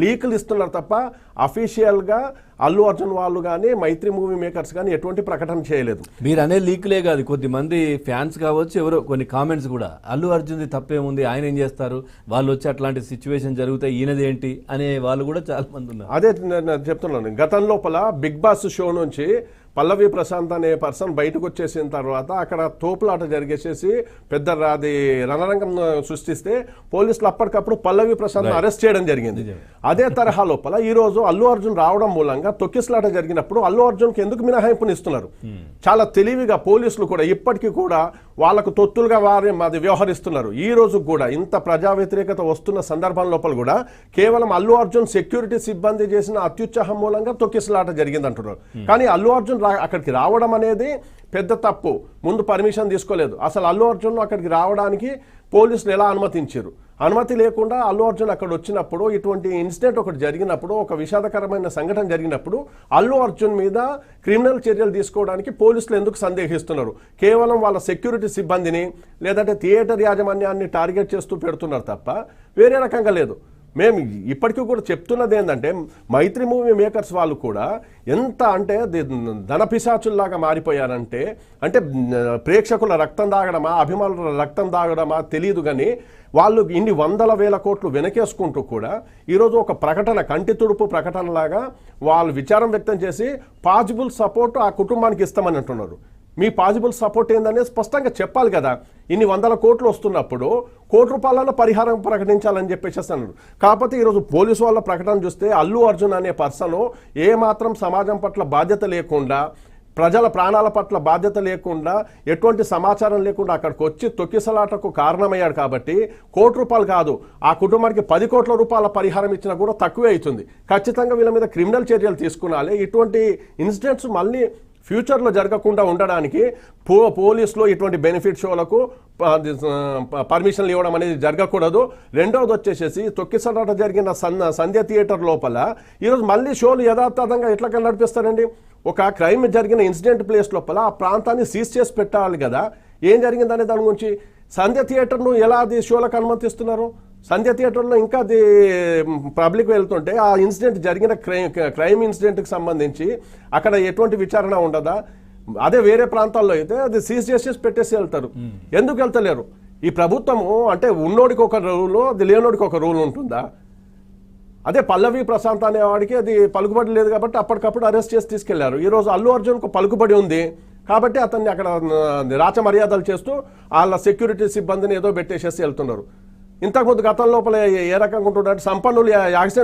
లీకులు ఇస్తున్నారు తప్ప అఫీషియల్గా అల్లు అర్జున్ వాళ్ళు కానీ మైత్రి మూవీ మేకర్స్ కానీ ఎటువంటి ప్రకటన చేయలేదు. మీరు అనే లీకులే కాదు, కొద్దిమంది ఫ్యాన్స్ కావచ్చు, ఎవరో కొన్ని కామెంట్స్ కూడా అల్లు అర్జున్ది తప్పేముంది, ఆయన ఏం చేస్తారు, వాళ్ళు వచ్చి అట్లాంటి సిచ్యువేషన్ జరుగుతాయి, ఈయనది ఏంటి అనే వాళ్ళు కూడా చాలా మంది ఉన్నారు. అదే నేను చెప్తున్నాను, గతం లోపల బిగ్ బాస్ షో నుంచి పల్లవి ప్రశాంత్ అనే పర్సన్ బయటకు వచ్చేసిన తర్వాత అక్కడ తోపులాట జరిగేసేసి పెద్ద అది రణరంగం సృష్టిస్తే పోలీసులు అప్పటికప్పుడు పల్లవి ప్రశాంత్ అరెస్ట్ చేయడం జరిగింది. అదే తరహా లోపల ఈ రోజు అల్లు అర్జున్ రావడం మూలంగా తొక్కిసలాట జరిగినప్పుడు అల్లు అర్జున్కి ఎందుకు మినహాయింపునిస్తున్నారు? చాలా తెలివిగా పోలీసులు కూడా ఇప్పటికీ కూడా వాళ్ళకు తొత్తులుగా వారి అది వ్యవహరిస్తున్నారు. ఈ రోజు కూడా ఇంత ప్రజా వ్యతిరేకత వస్తున్న సందర్భం లోపల కూడా కేవలం అల్లు అర్జున్ సెక్యూరిటీ సిబ్బంది చేసిన అత్యుత్సాహం మూలంగా తొక్కిసలాట జరిగింది అంటున్నారు. కానీ అల్లు అర్జున్ అక్కడికి రావడం అనేది పెద్ద తప్పు. ముందు పర్మిషన్ తీసుకోలేదు. అసలు అల్లు అర్జున్ అక్కడికి రావడానికి పోలీసులు ఎలా అనుమతించారు? అనుమతి లేకుండా అల్లు అర్జున్ అక్కడ వచ్చినప్పుడు ఇటువంటి ఇన్సిడెంట్ ఒకటి జరిగినప్పుడు, ఒక విషాదకరమైన సంఘటన జరిగినప్పుడు అల్లు అర్జున్ మీద క్రిమినల్ చర్యలు తీసుకోవడానికి పోలీసులు ఎందుకు సందేహిస్తున్నారు? కేవలం వాళ్ళ సెక్యూరిటీ సిబ్బందిని లేదంటే థియేటర్ యాజమాన్యాన్ని టార్గెట్ చేస్తూ పెడుతున్నారు తప్ప వేరే రకంగా లేదు. మేము ఇప్పటికీ కూడా చెప్తున్నది ఏంటంటే మైత్రి మూవీ మేకర్స్ వాళ్ళు కూడా ఎంత అంటే ధనపిశాచుల్లాగా మారిపోయారంటే, అంటే ప్రేక్షకుల రక్తం దాగడమా అభిమానుల రక్తం దాగడమా తెలియదు. కానీ వాళ్ళు ఇన్ని వందల వేల కోట్లు వెనకేసుకుంటూ కూడా ఈరోజు ఒక ప్రకటన, కంటి తుడుపు ప్రకటనలాగా వాళ్ళు విచారం వ్యక్తం చేసి పాజిబుల్ సపోర్ట్ ఆ కుటుంబానికి ఇస్తామని అంటున్నారు. మీ పాజిబుల్ సపోర్ట్ ఏందనేది స్పష్టంగా చెప్పాలి కదా. ఇన్ని వందల కోట్లు వస్తున్నప్పుడు ₹1 పరిహారం ప్రకటించాలని చెప్పేసి అన్నారు. కాకపోతే ఈరోజు పోలీసు వాళ్ళ ప్రకటన చూస్తే అల్లు అర్జున్ అనే పర్సన్ ఏమాత్రం సమాజం పట్ల బాధ్యత లేకుండా, ప్రజల ప్రాణాల పట్ల బాధ్యత లేకుండా, ఎటువంటి సమాచారం లేకుండా అక్కడికి వచ్చి తొక్కిసలాటకు కారణమయ్యాడు. కాబట్టి ₹1 కాదు, ఆ కుటుంబానికి ₹10 కోట్ల పరిహారం ఇచ్చినా కూడా తక్కువే అవుతుంది. ఖచ్చితంగా వీళ్ళ మీద క్రిమినల్ చర్యలు తీసుకునాలి. ఇటువంటి ఇన్సిడెంట్స్ మళ్ళీ ఫ్యూచర్లో జరగకుండా ఉండడానికి పోలీసులు ఇటువంటి బెనిఫిట్ షోలకు పర్మిషన్లు ఇవ్వడం అనేది జరగకూడదు. రెండవది వచ్చేసేసి తొక్కిసలాట జరిగిన సంధ్య థియేటర్ లోపల ఈరోజు మళ్ళీ షోలు యథాతథంగా ఎట్లా నడిపిస్తారండి? ఒక క్రైమ్ జరిగిన ఇన్సిడెంట్ ప్లేస్ లోపల ఆ ప్రాంతాన్ని సీజ్ చేసి పెట్టాలి కదా. ఏం జరిగిందనే దాని గురించి సంధ్య థియేటర్ను ఎలా అది షోలకు అనుమతిస్తున్నారు? సంధ్య థియేటర్లో ఇంకా అది పబ్లిక్ వెళ్తుంటే ఆ ఇన్సిడెంట్ జరిగిన క్రైమ్ ఇన్సిడెంట్కి సంబంధించి అక్కడ ఎటువంటి విచారణ ఉండదా? అదే వేరే ప్రాంతాల్లో అయితే అది సీజ్ చేసేసి పెట్టేసి వెళ్తారు. ఎందుకు వెళ్తలేరు? ఈ ప్రభుత్వము అంటే ఉన్నోడికి ఒక రూలు, అది లేనోడికి ఒక రూల్ ఉంటుందా? అదే పల్లవి ప్రశాంత్ అనేవాడికి అది పలుకుబడి లేదు కాబట్టి అప్పటికప్పుడు అరెస్ట్ చేసి తీసుకెళ్లారు. ఈరోజు అల్లు అర్జున్కు పలుకుబడి ఉంది కాబట్టి అతన్ని అక్కడ రాచ మర్యాదలు చేస్తూ వాళ్ళ సెక్యూరిటీ సిబ్బందిని ఏదో పెట్టేసేసి వెళ్తున్నారు. ఇంతకుముందు గతం లోపల ఏ రకంగా ఉంటుందంటే సంపన్నులు యాక్సిడెంట్